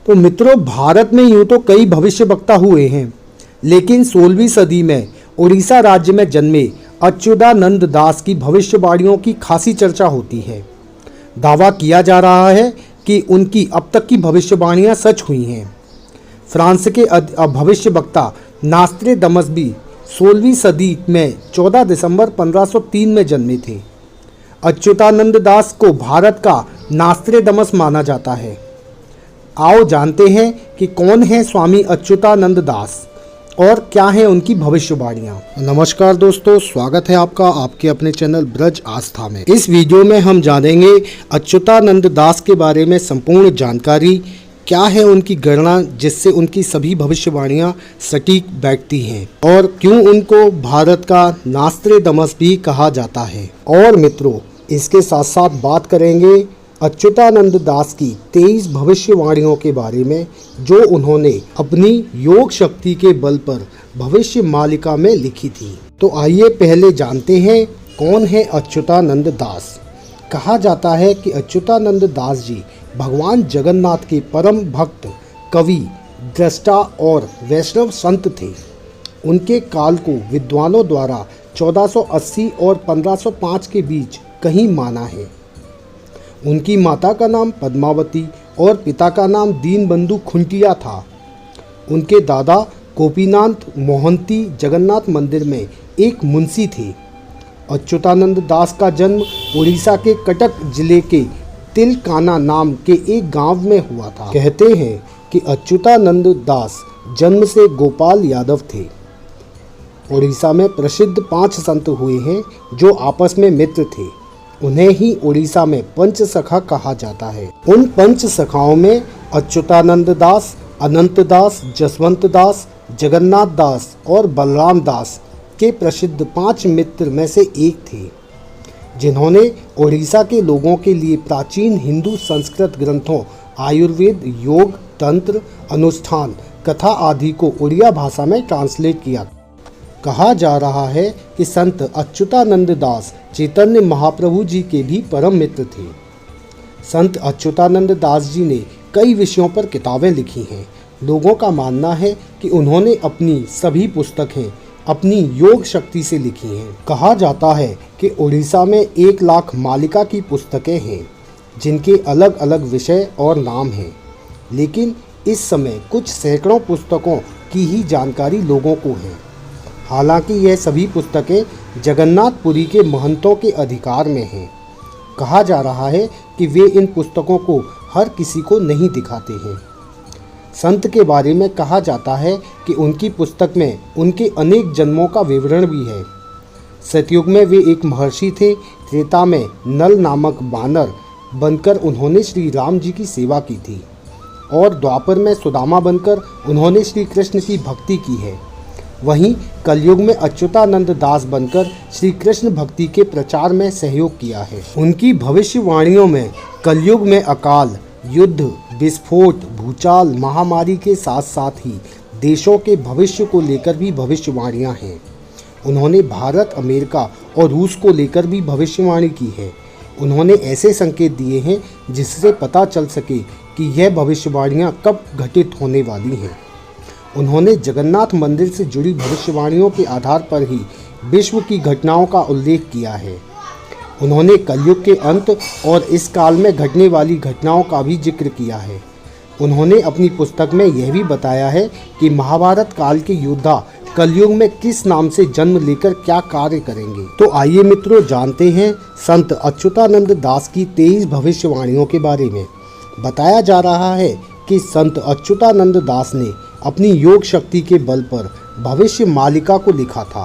तो मित्रों, भारत में यूँ तो कई भविष्यवक्ता हुए हैं, लेकिन 16वीं सदी में उड़ीसा राज्य में जन्मे अच्युतानंद दास की भविष्यवाणियों की खासी चर्चा होती है। दावा किया जा रहा है कि उनकी अब तक की भविष्यवाणियां सच हुई हैं। फ्रांस के भविष्यवक्ता नास्ट्रेडमस भी 16वीं सदी में 14 दिसंबर 1503 में जन्मे थे। अच्युतानंद दास को भारत का नास्ट्रेडमस माना जाता है। आओ जानते हैं कि कौन है स्वामी अच्युतानंद दास और क्या है उनकी भविष्यवाणियां। नमस्कार दोस्तों, स्वागत है आपका आपके अपने चैनल ब्रज आस्था में। इस वीडियो में हम जानेंगे अच्युतानंद दास के बारे में संपूर्ण जानकारी। क्या है उनकी गणना जिससे उनकी सभी भविष्यवाणियां सटीक बैठती हैं, और क्यों उनको भारत का नास्ट्रेडमस भी कहा जाता है। और मित्रों, इसके साथ साथ बात करेंगे अच्युतानंद दास की 23 भविष्यवाणियों के बारे में, जो उन्होंने अपनी योग शक्ति के बल पर भविष्य मालिका में लिखी थी। तो आइए पहले जानते हैं कौन है अच्युतानंद दास। कहा जाता है कि अच्युतानंद दास जी भगवान जगन्नाथ के परम भक्त, कवि, दृष्टा और वैष्णव संत थे। उनके काल को विद्वानों द्वारा 1480 और 1505 के बीच कहीं माना है। उनकी माता का नाम पद्मावती और पिता का नाम दीनबंधु खुंटिया था। उनके दादा गोपीनाथ मोहंती जगन्नाथ मंदिर में एक मुंशी थे। अच्युतानंद दास का जन्म उड़ीसा के कटक जिले के तिलकाना नाम के एक गांव में हुआ था। कहते हैं कि अच्युतानंद दास जन्म से गोपाल यादव थे। उड़ीसा में प्रसिद्ध 5 संत हुए हैं जो आपस में मित्र थे। उन्हें ही उड़ीसा में पंच सखा कहा जाता है। उन पंच सखाओं में अच्युतानंद दास, अनंत दास, जसवंत दास, जगन्नाथ दास और बलराम दास के प्रसिद्ध 5 मित्र में से एक थे, जिन्होंने उड़ीसा के लोगों के लिए प्राचीन हिंदू संस्कृत ग्रंथों, आयुर्वेद, योग, तंत्र, अनुष्ठान, कथा आदि को उड़िया भाषा में ट्रांसलेट किया। कहा जा रहा है कि संत अच्युतानंद दास चैतन्य महाप्रभु जी के भी परम मित्र थे। संत अच्युतानंद दास जी ने कई विषयों पर किताबें लिखी हैं। लोगों का मानना है कि उन्होंने अपनी सभी पुस्तकें अपनी योग शक्ति से लिखी हैं। कहा जाता है कि उड़ीसा में 1 लाख मालिका की पुस्तकें हैं, जिनके अलग अलग विषय और नाम हैं, लेकिन इस समय कुछ सैकड़ों पुस्तकों की ही जानकारी लोगों को है। हालांकि यह सभी पुस्तकें जगन्नाथपुरी के महंतों के अधिकार में हैं। कहा जा रहा है कि वे इन पुस्तकों को हर किसी को नहीं दिखाते हैं। संत के बारे में कहा जाता है कि उनकी पुस्तक में उनके अनेक जन्मों का विवरण भी है। सतयुग में वे एक महर्षि थे। त्रेता में नल नामक बानर बनकर उन्होंने श्री राम जी की सेवा की थी, और द्वापर में सुदामा बनकर उन्होंने श्री कृष्ण की भक्ति की है। वहीं कलयुग में अच्युतानंद दास बनकर श्री कृष्ण भक्ति के प्रचार में सहयोग किया है। उनकी भविष्यवाणियों में कलयुग में अकाल, युद्ध, विस्फोट, भूचाल, महामारी के साथ साथ ही देशों के भविष्य को लेकर भी भविष्यवाणियां हैं। उन्होंने भारत, अमेरिका और रूस को लेकर भी भविष्यवाणी की है। उन्होंने ऐसे संकेत दिए हैं जिससे पता चल सके कि यह भविष्यवाणियां कब घटित होने वाली हैं। उन्होंने जगन्नाथ मंदिर से जुड़ी भविष्यवाणियों के आधार पर ही विश्व की घटनाओं का उल्लेख किया है। उन्होंने कलयुग के अंत और इस काल में घटने वाली घटनाओं का भी जिक्र किया है। उन्होंने अपनी पुस्तक में यह भी बताया है कि महाभारत काल के योद्धा कलयुग में किस नाम से जन्म लेकर क्या कार्य करेंगे। तो आइए मित्रों, जानते हैं संत अच्युतानंद दास की 23 भविष्यवाणियों के बारे में। बताया जा रहा है कि संत अच्युतानंद दास ने अपनी योग शक्ति के बल पर भविष्य मालिका को लिखा था।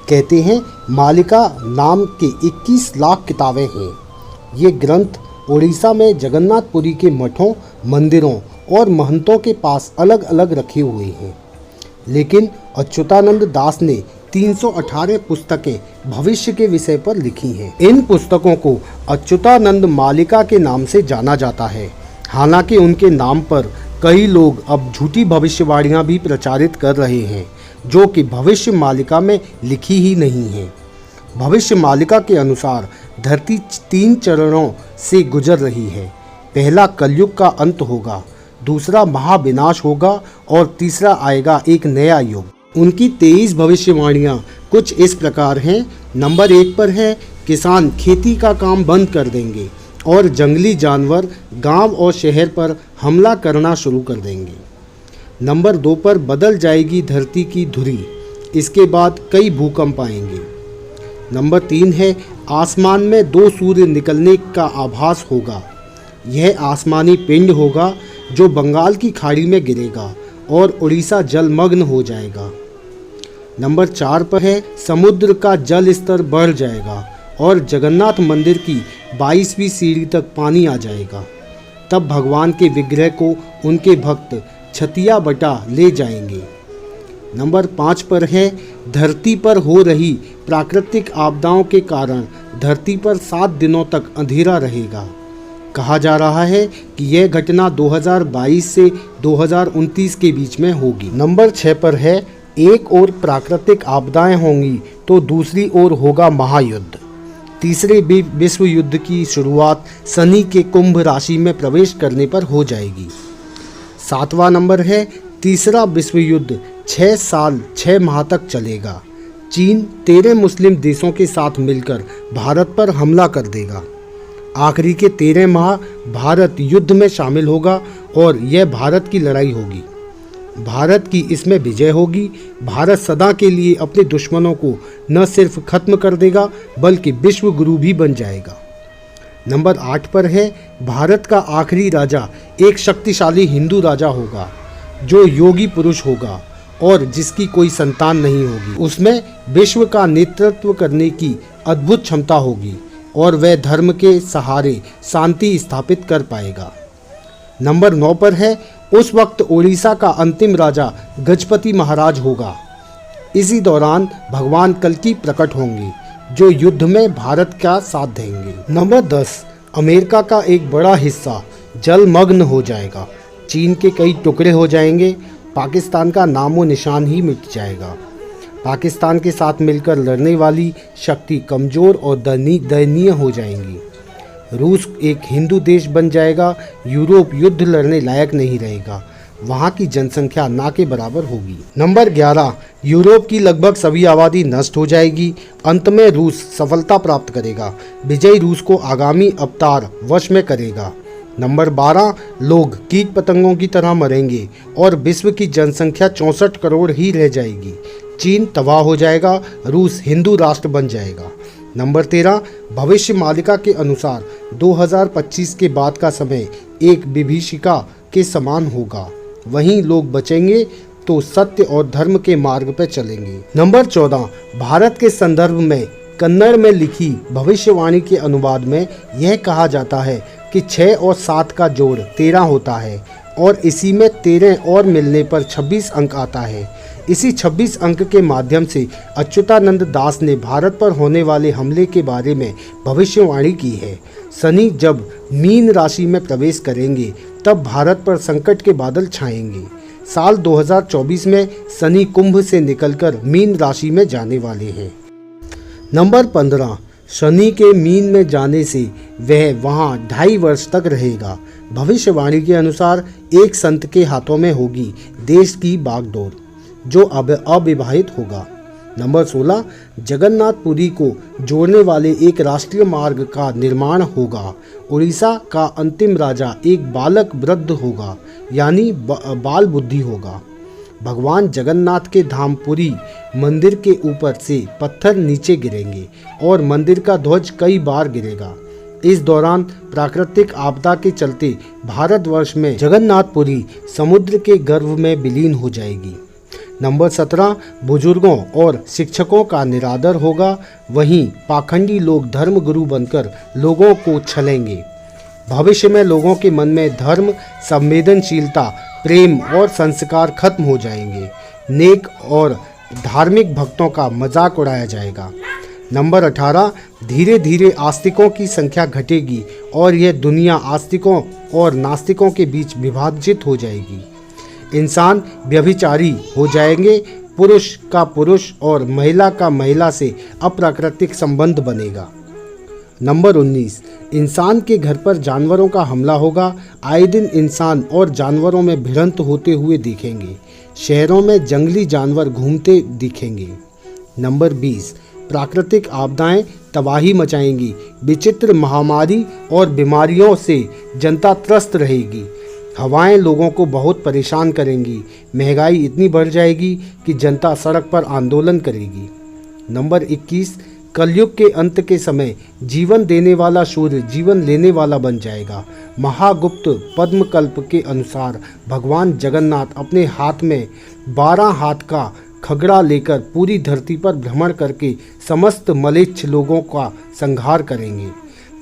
कहते हैं मालिका नाम के 21 लाख किताबें हैं। ये ग्रंथ उड़ीसा में जगन्नाथपुरी के मठों, मंदिरों और महंतों के पास अलग अलग रखे हुए हैं। लेकिन अच्युतानंद दास ने 318 पुस्तकें भविष्य के विषय पर लिखी हैं। इन पुस्तकों को अच्युतानंद मालिका के नाम से जाना जाता है। हालांकि उनके नाम पर कई लोग अब झूठी भविष्यवाणियां भी प्रचारित कर रहे हैं, जो कि भविष्य मालिका में लिखी ही नहीं है। भविष्य मालिका के अनुसार धरती 3 चरणों से गुजर रही है। पहला कलयुग का अंत होगा, दूसरा महाविनाश होगा और तीसरा आएगा एक नया युग। उनकी 23 भविष्यवाणियाँ कुछ इस प्रकार हैं। नंबर 1 पर है किसान खेती का काम बंद कर देंगे और जंगली जानवर गांव और शहर पर हमला करना शुरू कर देंगे। नंबर 2 पर बदल जाएगी धरती की धुरी, इसके बाद कई भूकंप आएंगे। नंबर 3 है आसमान में 2 सूर्य निकलने का आभास होगा। यह आसमानी पिंड होगा जो बंगाल की खाड़ी में गिरेगा और उड़ीसा जलमग्न हो जाएगा। नंबर 4 पर है समुद्र का जल स्तर बढ़ जाएगा और जगन्नाथ मंदिर की 22वीं सीढ़ी तक पानी आ जाएगा। तब भगवान के विग्रह को उनके भक्त छतिया बटा ले जाएंगे। नंबर 5 पर है धरती पर हो रही प्राकृतिक आपदाओं के कारण धरती पर 7 दिनों तक अंधेरा रहेगा। कहा जा रहा है कि यह घटना 2022 से 2029 के बीच में होगी। नंबर 6 पर है एक ओर प्राकृतिक आपदाएं होंगी तो दूसरी ओर होगा महायुद्ध। तीसरे विश्व युद्ध की शुरुआत शनि के कुंभ राशि में प्रवेश करने पर हो जाएगी। 7वां नंबर है तीसरा विश्व युद्ध 6 साल 6 माह तक चलेगा। चीन 13 मुस्लिम देशों के साथ मिलकर भारत पर हमला कर देगा। आखिरी के 13 माह भारत युद्ध में शामिल होगा और यह भारत की लड़ाई होगी। भारत की इसमें विजय होगी। भारत सदा के लिए अपने दुश्मनों को न सिर्फ खत्म कर देगा बल्कि विश्व गुरु भी बन जाएगा। नंबर 8 पर है भारत का आखिरी राजा एक शक्तिशाली हिंदू राजा होगा जो योगी पुरुष होगा और जिसकी कोई संतान नहीं होगी। उसमें विश्व का नेतृत्व करने की अद्भुत क्षमता होगी और वह धर्म के सहारे शांति स्थापित कर पाएगा। नंबर 9 पर है उस वक्त उड़ीसा का अंतिम राजा गजपति महाराज होगा। इसी दौरान भगवान कल्कि प्रकट होंगे जो युद्ध में भारत का साथ देंगे। नंबर 10 अमेरिका का एक बड़ा हिस्सा जलमग्न हो जाएगा। चीन के कई टुकड़े हो जाएंगे। पाकिस्तान का नामो निशान ही मिट जाएगा। पाकिस्तान के साथ मिलकर लड़ने वाली शक्ति कमज़ोर और दयनीय हो जाएंगी। रूस एक हिंदू देश बन जाएगा। यूरोप युद्ध लड़ने लायक नहीं रहेगा। वहाँ की जनसंख्या ना के बराबर होगी। नंबर 11 यूरोप की लगभग सभी आबादी नष्ट हो जाएगी। अंत में रूस सफलता प्राप्त करेगा। विजयी रूस को आगामी अवतार वश में करेगा। नंबर 12 लोग कीट पतंगों की तरह मरेंगे और विश्व की जनसंख्या 64 करोड़ ही रह जाएगी। चीन तबाह हो जाएगा। रूस हिंदू राष्ट्र बन जाएगा। नंबर 13 भविष्य मालिका के अनुसार 2025 के बाद का समय एक विभीषिका के समान होगा। वहीं लोग बचेंगे तो सत्य और धर्म के मार्ग पर चलेंगे। नंबर 14 भारत के संदर्भ में कन्नड़ में लिखी भविष्यवाणी के अनुवाद में यह कहा जाता है कि 6 और 7 का जोड़ 13 होता है और इसी में 13 और मिलने पर 26 अंक आता है। इसी 26 अंक के माध्यम से अच्युतानंद दास ने भारत पर होने वाले हमले के बारे में भविष्यवाणी की है। शनि जब मीन राशि में प्रवेश करेंगे तब भारत पर संकट के बादल छाएंगे। साल 2024 में शनि कुंभ से निकलकर मीन राशि में जाने वाले हैं। नंबर 15 शनि के मीन में जाने से वह वहां 2.5 वर्ष तक रहेगा। भविष्यवाणी के अनुसार एक संत के हाथों में होगी देश की बागडोर जो अब अविवाहित होगा। नंबर 16 जगन्नाथपुरी को जोड़ने वाले एक राष्ट्रीय मार्ग का निर्माण होगा। उड़ीसा का अंतिम राजा एक बालक वृद्ध होगा यानी बाल बुद्धि होगा। भगवान जगन्नाथ के धाम पुरी मंदिर के ऊपर से पत्थर नीचे गिरेंगे और मंदिर का ध्वज कई बार गिरेगा। इस दौरान प्राकृतिक आपदा के चलते भारतवर्ष में जगन्नाथपुरी समुद्र के गर्भ में विलीन हो जाएगी। नंबर 17 बुजुर्गों और शिक्षकों का निरादर होगा। वहीं पाखंडी लोग धर्मगुरु बनकर लोगों को छलेंगे। भविष्य में लोगों के मन में धर्म, संवेदनशीलता, प्रेम और संस्कार खत्म हो जाएंगे। नेक और धार्मिक भक्तों का मजाक उड़ाया जाएगा। नंबर 18 धीरे धीरे आस्तिकों की संख्या घटेगी और यह दुनिया आस्तिकों और नास्तिकों के बीच विभाजित हो जाएगी। इंसान व्यभिचारी हो जाएंगे। पुरुष का पुरुष और महिला का महिला से अप्राकृतिक संबंध बनेगा। नंबर 19, इंसान के घर पर जानवरों का हमला होगा। आए दिन इंसान और जानवरों में भिड़ंत होते हुए दिखेंगे। शहरों में जंगली जानवर घूमते दिखेंगे। नंबर 20, प्राकृतिक आपदाएं तबाही मचाएंगी। विचित्र महामारी और बीमारियों से जनता त्रस्त रहेगी। हवाएं लोगों को बहुत परेशान करेंगी। महंगाई इतनी बढ़ जाएगी कि जनता सड़क पर आंदोलन करेगी। नंबर 21, कलयुग के अंत के समय जीवन देने वाला सूर्य जीवन लेने वाला बन जाएगा। महागुप्त पद्मकल्प के अनुसार भगवान जगन्नाथ अपने हाथ में 12 हाथ का खगड़ा लेकर पूरी धरती पर भ्रमण करके समस्त मलेच्छ लोगों का संहार करेंगे।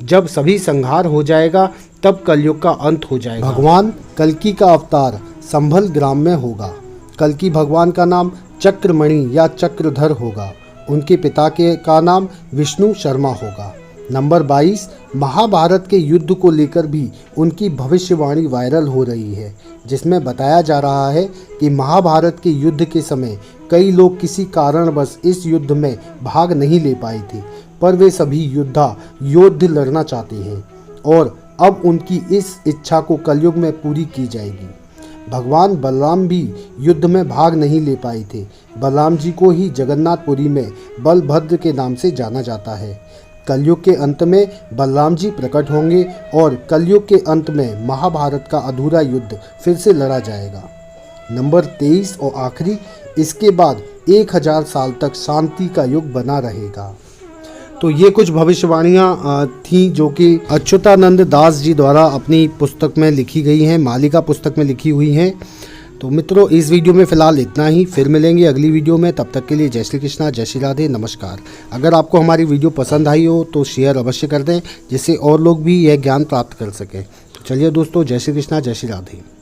जब सभी संहार हो जाएगा तब कलयुग का अंत हो जाएगा। भगवान कल्कि का अवतार संभल ग्राम में होगा। कल्कि भगवान का नाम चक्रमणि या चक्रधर होगा। उनके पिता का नाम विष्णु शर्मा होगा। नंबर 22, महाभारत के युद्ध को लेकर भी उनकी भविष्यवाणी वायरल हो रही है, जिसमें बताया जा रहा है कि महाभारत के युद्ध के समय कई लोग किसी कारणवश इस युद्ध में भाग नहीं ले पाए थे, पर वे सभी युद्ध लड़ना चाहते हैं और अब उनकी इस इच्छा को कलयुग में पूरी की जाएगी। भगवान बलराम भी युद्ध में भाग नहीं ले पाए थे। बलराम जी को ही जगन्नाथपुरी में बलभद्र के नाम से जाना जाता है। कलयुग के अंत में बलराम जी प्रकट होंगे और कलयुग के अंत में महाभारत का अधूरा युद्ध फिर से लड़ा जाएगा। नंबर 23 और आखिरी, इसके बाद 1000 साल तक शांति का युग बना रहेगा। तो ये कुछ भविष्यवाणियाँ थीं जो कि अच्युतानंद दास जी द्वारा अपनी पुस्तक में लिखी गई हैं, मालिका पुस्तक में लिखी हुई हैं। तो मित्रों, इस वीडियो में फ़िलहाल इतना ही। फिर मिलेंगे अगली वीडियो में। तब तक के लिए जय श्री कृष्णा, जय श्री राधे, नमस्कार। अगर आपको हमारी वीडियो पसंद आई हो तो शेयर अवश्य कर दें, जिससे और लोग भी यह ज्ञान प्राप्त कर सकें। तो चलिए दोस्तों, जय श्री कृष्णा, जय श्री राधे।